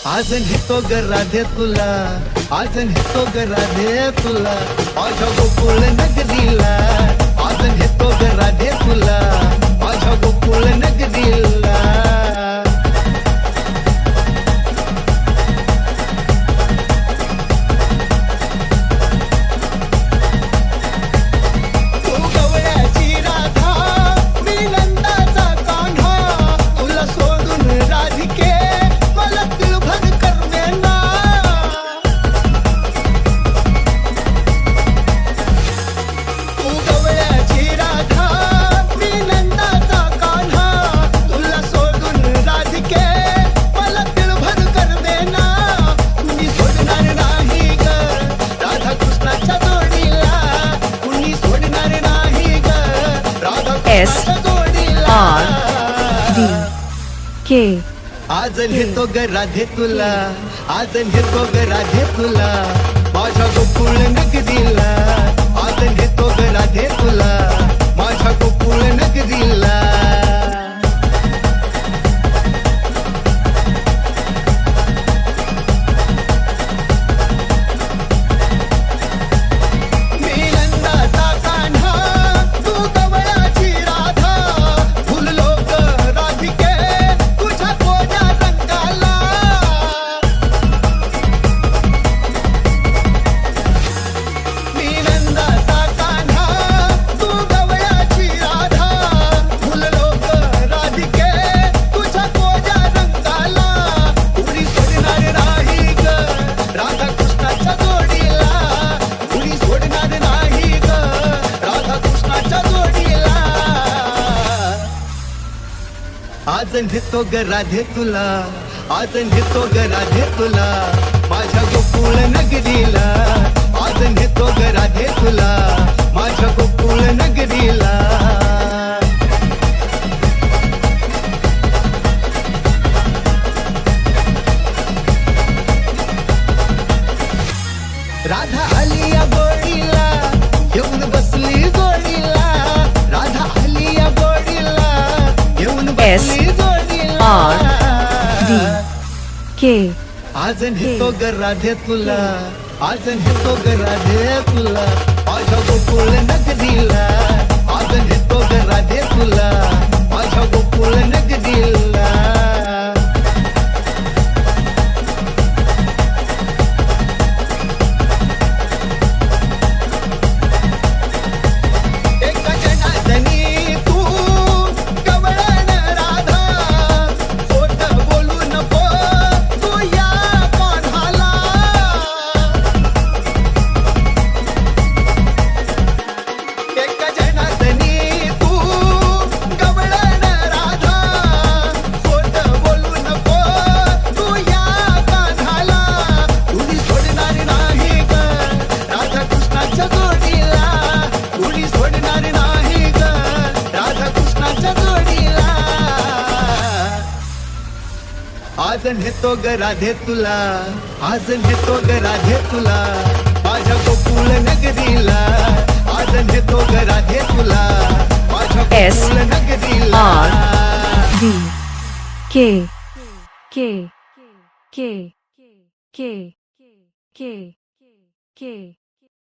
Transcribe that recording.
आज नेतो ग राधे तुला, आज नेतो ग राधे तुला, माझ्या गोकुळ नगरीला. आज नेतो ग राधे तुला, माझ्या गोकुळ नगरीला. SRDK आज नेतो ग राधे तुला, आज नेतो ग राधे तुला, माझ्या गोकुळ नगरीला. आज नेतो ग राधे तुला, माझ्या गोकुळ नगरीला. आज नेतो ग राधे तुला, आज नेतो ग राधे तुला, माझ्या गोकुळ नगरीला. आज नेतो ग राधे तुला, माझ्या गोकुळ नगरीला. राधा आली या गोडीला, येऊन बसली जोडीला. राधा आली या गोडीला, येऊन बसली जोडीला. SRDK आज नेतो ग राधे तुला, आज नेतो ग राधे तुला, माझ्या गोकुळ नगरीला. आज नेतो ग राधे तुला, माझ्या गोकुळ नगरीला. आज नेतो ग राधे तुला, आज नेतो ग राधे तुला, माझ्या गोकुळ नगरीला. आज नेतो ग राधे तुला, माझ्या गोकुळ नगरीला. SRDK